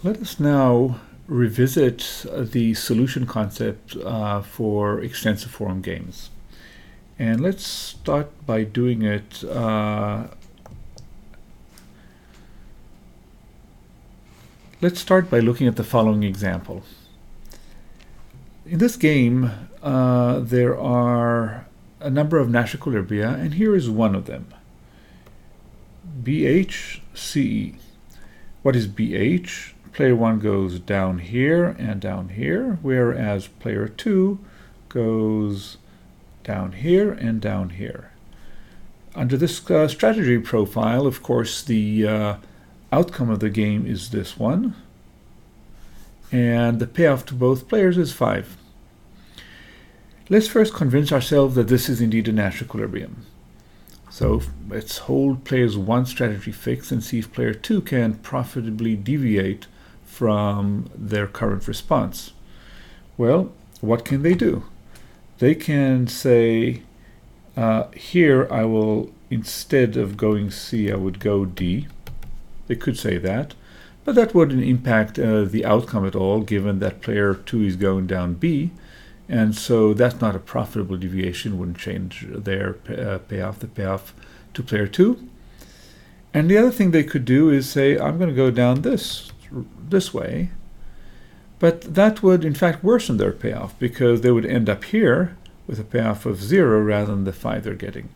Let us now revisit the solution concept for extensive form games. And let's start by doing it let's start by looking at the following example. In this game, there are a number of Nash equilibria, and here is one of them. BH, CE. What is BH? Player 1 goes down here and down here, whereas player 2 goes down here and down here. Under this strategy profile, of course, the outcome of the game is this one, and the payoff to both players is 5. Let's first convince ourselves that this is indeed a Nash equilibrium. So let's hold players 1 strategy fixed and see if player 2 can profitably deviate from their current response. Well, what can they do? They can say, here I will, instead of going C, I would go D. They could say that, but that wouldn't impact the outcome at all, given that player 2 is going down B, and so that's not a profitable deviation, wouldn't change their payoff, the payoff to player 2. And the other thing they could do is say, I'm going to go down this way, but that would in fact worsen their payoff, because they would end up here with a payoff of 0 rather than the 5 they're getting.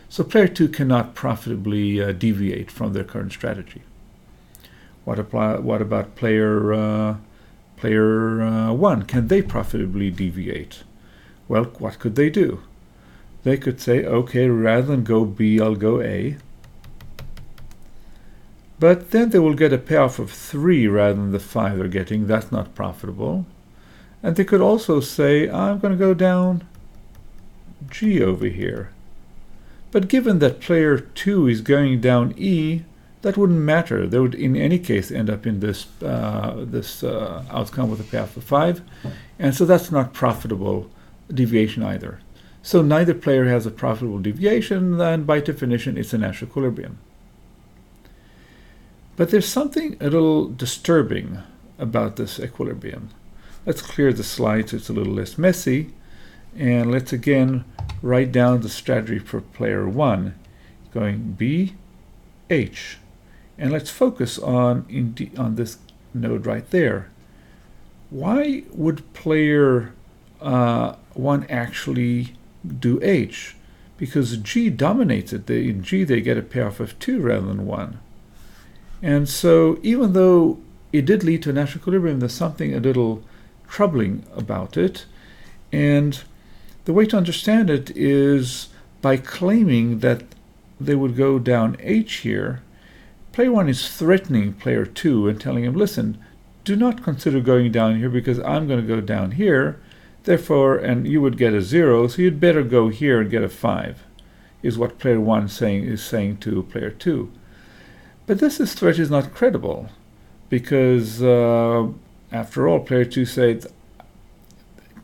So player 2 cannot profitably deviate from their current strategy. What about player 1? Can they profitably deviate? Well, what could they do? They could say, okay, rather than go B, I'll go A. But then they will get a payoff of 3 rather than the 5 they're getting. That's not profitable. And they could also say, I'm going to go down G over here. But given that player 2 is going down E, that wouldn't matter. They would in any case end up in this outcome with a payoff of 5. And so that's not profitable deviation either. So neither player has a profitable deviation, and by definition it's a Nash equilibrium. But there's something a little disturbing about this equilibrium. Let's clear the slide so it's a little less messy. And let's again write down the strategy for player 1, going B, H. And let's focus on this node right there. Why would player 1 actually do H? Because G dominates it. In G they get a payoff of 2 rather than 1. And so even though it did lead to a Nash equilibrium, there's something a little troubling about it. And the way to understand it is by claiming that they would go down H here. Player 1 is threatening player 2 and telling him, listen, do not consider going down here because I'm going to go down here. Therefore, and you would get a 0, so you'd better go here and get a 5, is what player 1 is saying to player 2. But this threat is not credible because, after all, player 2 said,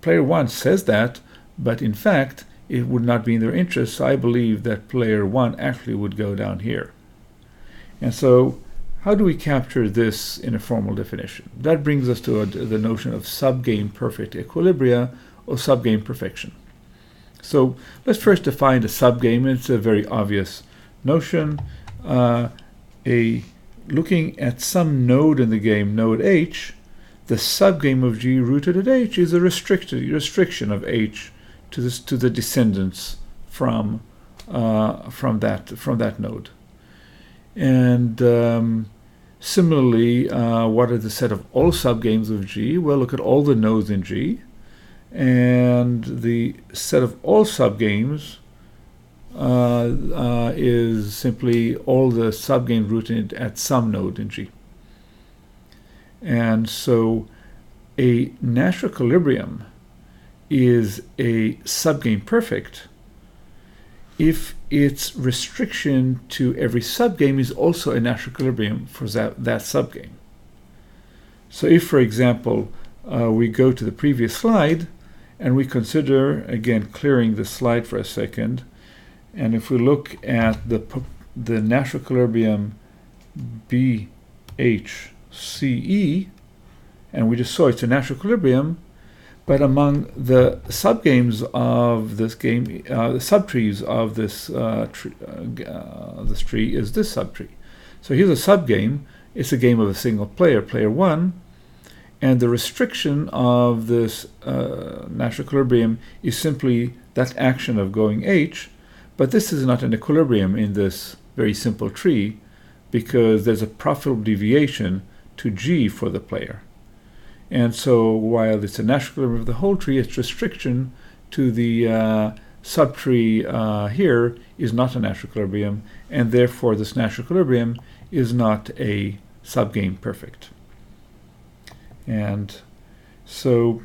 player 1 says that, but in fact, it would not be in their interest. So I believe that player 1 actually would go down here. And so how do we capture this in a formal definition? That brings us to the notion of subgame perfect equilibria or subgame perfection. So let's first define a subgame. It's a very obvious notion. Looking at some node in the game, node H, the subgame of G rooted at H is a restriction of H to the descendants from that node. And similarly, what are the set of all subgames of G? Well, look at all the nodes in G, and the set of all subgames is simply all the subgames rooted at some node in G. And so a Nash equilibrium is a subgame perfect if its restriction to every subgame is also a Nash equilibrium for that subgame. So if, for example, we go to the previous slide and we consider, again, clearing the slide for a second, and if we look at the Nash equilibrium BH CE, and we just saw it's a natural equilibrium, but among the subgames of this game, the subtrees of this tree is this subtree. So here's a subgame. It's a game of a single player, player one, and the restriction of this natural equilibrium is simply that action of going H, but this is not an equilibrium in this very simple tree because there's a profitable deviation to G for the player. And so while it's a natural equilibrium of the whole tree, its restriction to the subtree here is not a natural equilibrium, and therefore this natural equilibrium is not a subgame perfect. And so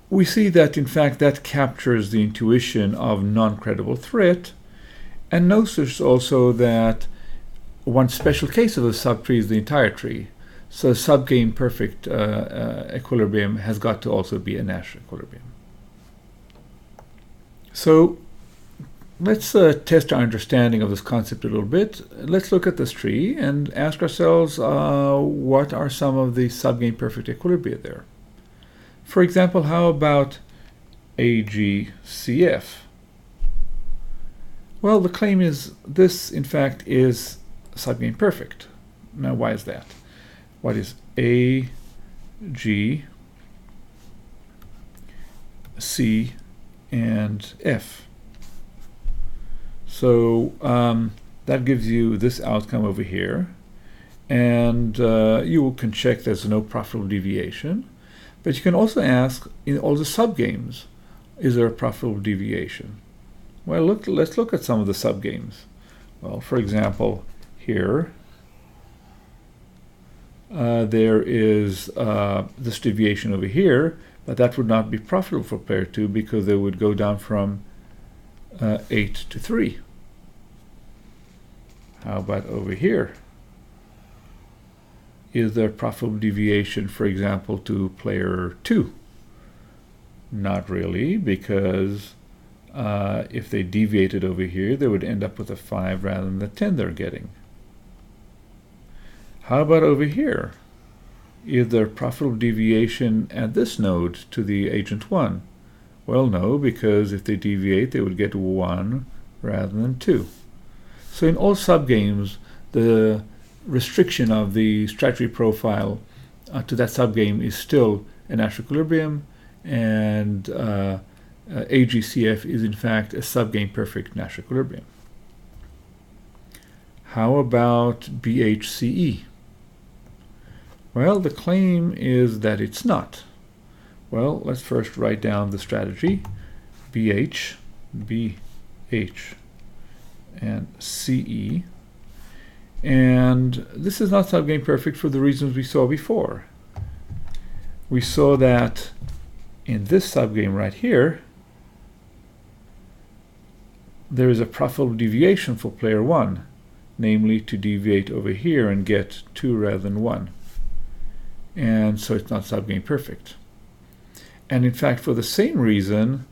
we see that in fact that captures the intuition of non-credible threat, and notice also that one special case of a subtree is the entire tree. So subgame perfect equilibrium has got to also be a natural equilibrium. So let's test our understanding of this concept a little bit. Let's look at this tree and ask ourselves what are some of the subgame perfect equilibria there. For example, how about AGCF? Well, the claim is this, in fact, is subgame perfect. Now, why is that? What is A, G, C, and F? So that gives you this outcome over here, and you can check there's no profitable deviation. But you can also ask, in all the subgames, is there a profitable deviation? Well, let's look at some of the subgames. Well, for example, here there is this deviation over here, but that would not be profitable for player 2 because they would go down from 8 to 3. How about over here? Is there profitable deviation, for example, to player 2? Not really, because if they deviated over here, they would end up with a 5 rather than the 10 they're getting. How about over here? Is there profitable deviation at this node to the agent 1? Well, no, because if they deviate, they would get 1 rather than 2. So in all subgames, the restriction of the strategy profile to that subgame is still a natural equilibrium, and AGCF is in fact a subgame perfect natural equilibrium. How about BHCE? Well, the claim is that it's not. Well, let's first write down the strategy. BH, and CE. And this is not subgame perfect for the reasons we saw before. We saw that in this subgame right here, there is a profitable deviation for player 1, namely to deviate over here and get 2 rather than 1. And so it's not subgame perfect. And in fact, for the same reason,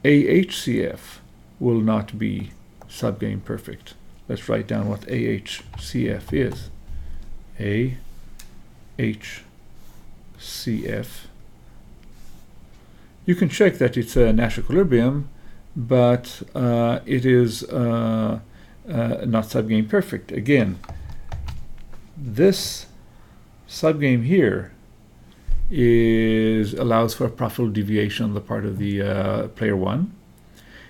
AHCF will not be subgame perfect. Let's write down what AHCF is. AHCF. You can check that it's a natural equilibrium, but it is not subgame perfect. Again, this subgame here allows for a profitable deviation on the part of the player 1.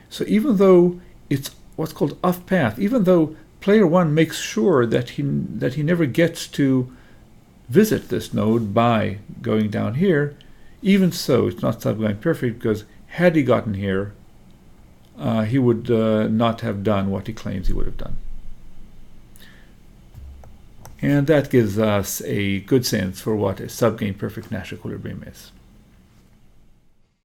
So even though it's what's called off path, even though player 1 makes sure that he never gets to visit this node by going down here, even so it's not subgame perfect, because had he gotten here, he would not have done what he claims he would have done. And that gives us a good sense for what a subgame perfect natural equilibrium is.